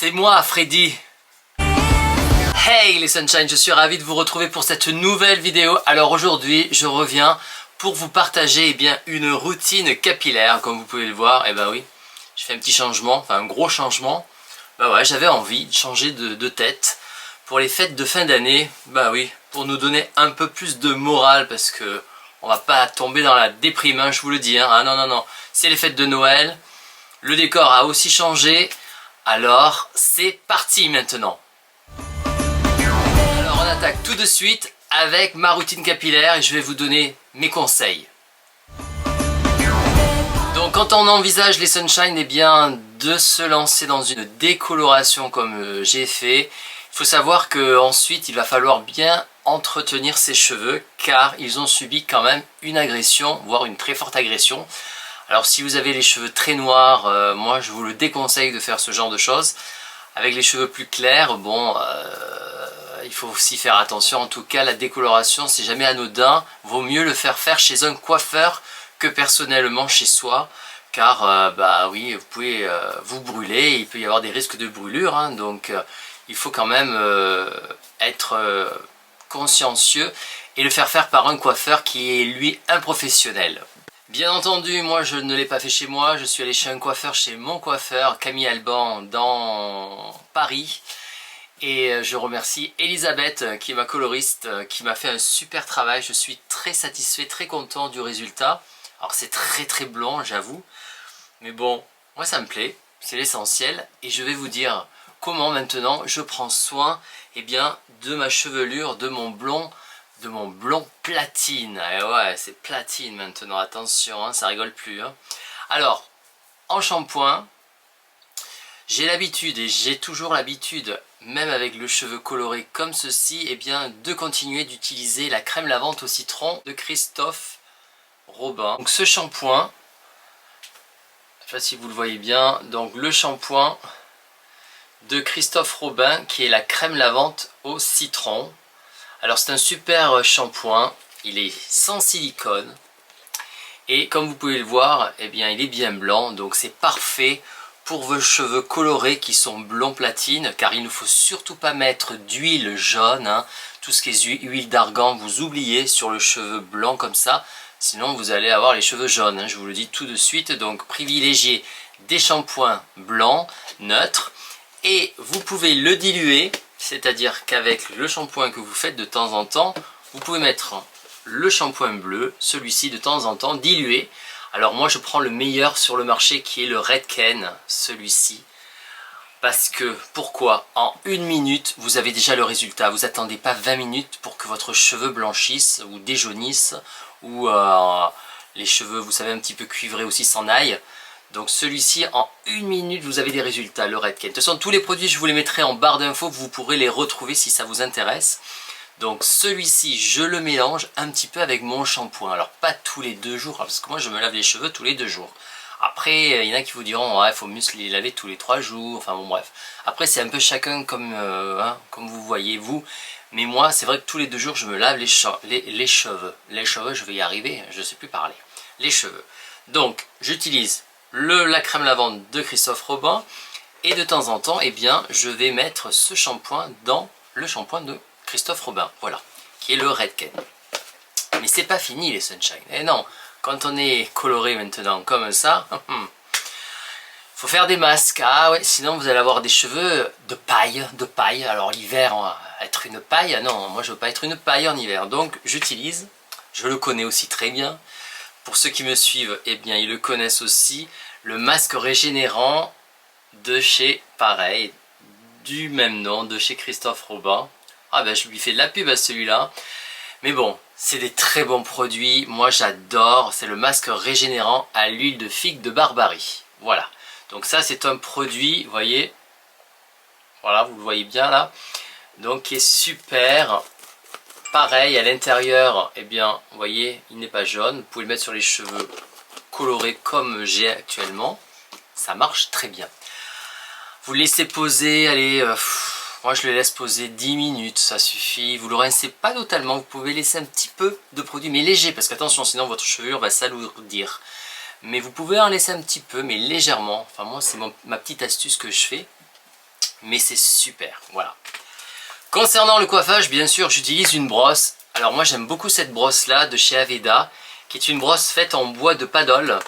C'est moi, Freddy. Hey les Sunshine, je suis ravi de vous retrouver pour cette nouvelle vidéo. Alors aujourd'hui, je reviens pour vous partager une routine capillaire. Comme vous pouvez le voir, oui, je fais un petit changement, enfin un gros changement. Ouais, j'avais envie de changer de tête pour les fêtes de fin d'année. Oui, pour nous donner un peu plus de morale parce que on va pas tomber dans la déprime, hein, je vous le dis. Hein. Ah non, c'est les fêtes de Noël. Le décor a aussi changé. Alors, c'est parti maintenant. Alors, on attaque tout de suite avec ma routine capillaire et je vais vous donner mes conseils. Donc, quand on envisage les Sunshine, de se lancer dans une décoloration comme j'ai fait, il faut savoir qu'ensuite, il va falloir bien entretenir ses cheveux car ils ont subi quand même une agression, voire une très forte agression. Alors si vous avez les cheveux très noirs, moi je vous le déconseille de faire ce genre de choses. Avec les cheveux plus clairs, il faut aussi faire attention. En tout cas, la décoloration, c'est jamais anodin. Vaut mieux le faire chez un coiffeur que personnellement chez soi. Car, oui, vous pouvez vous brûler. Il peut y avoir des risques de brûlure. Hein, donc, il faut quand même être consciencieux et le faire par un coiffeur qui est, lui, un professionnel. Bien entendu, moi je ne l'ai pas fait chez moi, je suis allé chez un coiffeur, chez mon coiffeur, Camille Alban, dans Paris. Et je remercie Elisabeth, qui est ma coloriste, qui m'a fait un super travail. Je suis très satisfait, très content du résultat. Alors c'est très blond, j'avoue. Mais bon, moi ça me plaît, c'est l'essentiel. Et je vais vous dire comment maintenant je prends soin de ma chevelure, de mon blond platine. Et ouais, c'est platine maintenant, attention, hein, ça rigole plus. Hein. Alors, en shampoing, j'ai l'habitude, et j'ai toujours l'habitude, même avec le cheveu coloré comme ceci, de continuer d'utiliser la crème lavante au citron de Christophe Robin. Donc ce shampoing, je ne sais pas si vous le voyez bien, donc le shampoing de Christophe Robin qui est la crème lavante au citron. Alors c'est un super shampoing, il est sans silicone et comme vous pouvez le voir, il est bien blanc, donc c'est parfait pour vos cheveux colorés qui sont blond platine, car il ne faut surtout pas mettre d'huile jaune, hein. Tout ce qui est huile d'argan, vous oubliez sur le cheveu blanc comme ça, sinon vous allez avoir les cheveux jaunes, hein, je vous le dis tout de suite. Donc privilégiez des shampoings blancs, neutres, et vous pouvez le diluer. C'est-à-dire qu'avec le shampoing que vous faites de temps en temps, vous pouvez mettre le shampoing bleu, celui-ci de temps en temps, dilué. Alors moi je prends le meilleur sur le marché qui est le Redken, celui-ci. Parce que, pourquoi? En 1 minute, vous avez déjà le résultat. Vous attendez pas 20 minutes pour que votre cheveu blanchisse ou déjaunisse. Ou les cheveux, vous savez, un petit peu cuivrés aussi s'en aillent. Donc celui-ci, en 1 minute, vous avez des résultats, le Redken. De toute façon, tous les produits, je vous les mettrai en barre d'infos, vous pourrez les retrouver si ça vous intéresse. Donc celui-ci, je le mélange un petit peu avec mon shampoing. Alors pas tous les 2 jours, parce que moi je me lave les cheveux tous les 2 jours. Après, il y en a qui vous diront, ouais, il faut mieux se les laver tous les 3 jours, enfin bon bref. Après c'est un peu chacun comme vous voyez vous. Mais moi, c'est vrai que tous les 2 jours, je me lave les cheveux. Les cheveux, je vais y arriver, je ne sais plus parler. Les cheveux. Donc, j'utilise la crème lavande de Christophe Robin et de temps en temps je vais mettre ce shampoing dans le shampoing de Christophe Robin, voilà, qui est le Redken. Mais c'est pas fini les Sunshine, et non, quand on est coloré maintenant comme ça, faut faire des masques. Ah ouais, sinon vous allez avoir des cheveux de paille, alors l'hiver on va être une paille. Non, moi je veux pas être une paille en hiver, donc j'utilise, je le connais aussi très bien. Pour ceux qui me suivent, ils le connaissent aussi, le masque régénérant de chez, pareil, du même nom, de chez Christophe Robin. Ah je lui fais de la pub à celui-là. Mais bon, c'est des très bons produits, moi j'adore, c'est le masque régénérant à l'huile de figue de Barbarie. Voilà, donc ça c'est un produit, vous voyez, voilà, vous le voyez bien là, donc qui est super. Pareil, à l'intérieur, vous voyez, il n'est pas jaune. Vous pouvez le mettre sur les cheveux colorés comme j'ai actuellement. Ça marche très bien. Vous le laissez poser, allez, moi je le laisse poser 10 minutes, ça suffit. Vous le rincez pas totalement, vous pouvez laisser un petit peu de produit, mais léger, parce qu'attention, sinon votre chevelure va s'alourdir. Mais vous pouvez en laisser un petit peu, mais légèrement. Enfin moi, c'est ma petite astuce que je fais. mais c'est super, voilà. Concernant le coiffage, bien sûr, j'utilise une brosse. Alors moi j'aime beaucoup cette brosse là de chez Aveda, qui est une brosse faite en bois de paddle.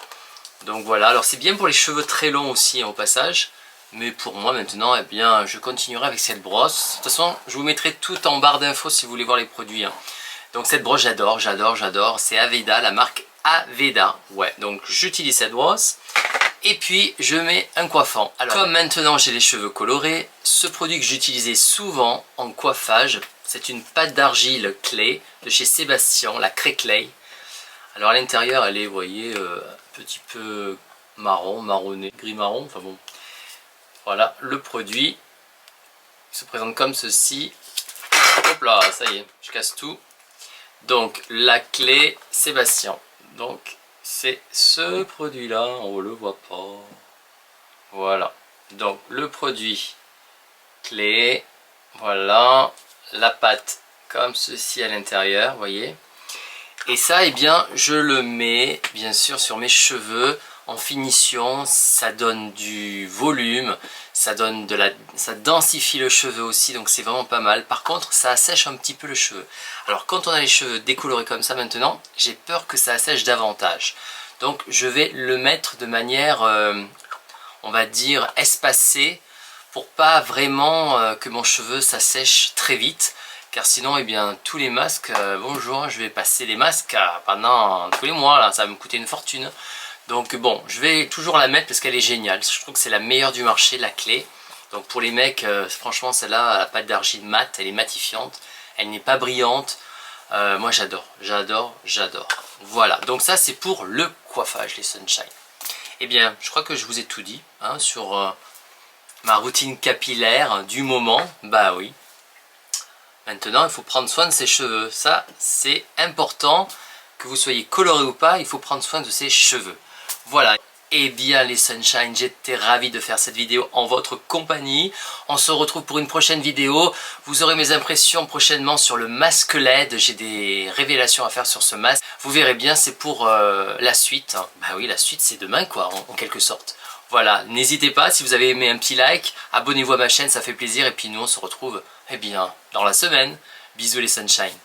Donc voilà, alors c'est bien pour les cheveux très longs aussi hein, au passage. Mais pour moi maintenant, eh bien, je continuerai avec cette brosse. De toute façon, je vous mettrai tout en barre d'infos si vous voulez voir les produits. Hein. Donc cette brosse, j'adore, j'adore, j'adore. C'est Aveda, la marque Aveda. Ouais, donc j'utilise cette brosse. Et puis je mets un coiffant. Alors comme maintenant j'ai les cheveux colorés, ce produit que j'utilisais souvent en coiffage, c'est une pâte d'argile Clay de chez Sébastien, la Cray Clay. Alors à l'intérieur elle est, vous voyez, un petit peu marron, marronné, gris marron, enfin bon. Voilà le produit. Il se présente comme ceci. Hop là, ça y est, je casse tout. Donc la clé Sébastien. Donc c'est ce produit là, on le voit pas. Voilà. Donc le produit clé. Voilà. La pâte comme ceci à l'intérieur, vous voyez. Et ça, eh bien, je le mets bien sûr sur mes cheveux en finition. Ça donne du volume, ça densifie le cheveu aussi, donc c'est vraiment pas mal. Par contre, ça assèche un petit peu le cheveu. Alors quand on a les cheveux décolorés comme ça maintenant, j'ai peur que ça assèche davantage. Donc je vais le mettre de manière, on va dire, espacée, pour pas vraiment que mon cheveu s'assèche très vite. Car sinon, eh bien, tous les masques, bonjour, je vais passer les masques pendant tous les mois, là, ça va me coûter une fortune. Donc bon, je vais toujours la mettre parce qu'elle est géniale. Je trouve que c'est la meilleure du marché, la clé. Donc pour les mecs, franchement, celle-là, la pâte d'argile mat, elle est matifiante. Elle n'est pas brillante. Moi, j'adore, j'adore, j'adore. Voilà, donc ça, c'est pour le coiffage, les Sunshine. Eh bien, je crois que je vous ai tout dit hein, sur ma routine capillaire du moment. Bah oui. Maintenant, il faut prendre soin de ses cheveux. Ça, c'est important. Que vous soyez coloré ou pas, il faut prendre soin de ses cheveux. Voilà. Eh bien, les Sunshine, j'étais ravi de faire cette vidéo en votre compagnie. On se retrouve pour une prochaine vidéo. Vous aurez mes impressions prochainement sur le masque LED. J'ai des révélations à faire sur ce masque. Vous verrez bien, c'est pour la suite. Bah oui, la suite, c'est demain, quoi, en quelque sorte. Voilà, n'hésitez pas, si vous avez aimé un petit like, abonnez-vous à ma chaîne, ça fait plaisir. Et puis nous, on se retrouve, eh bien, dans la semaine. Bisous les Sunshine.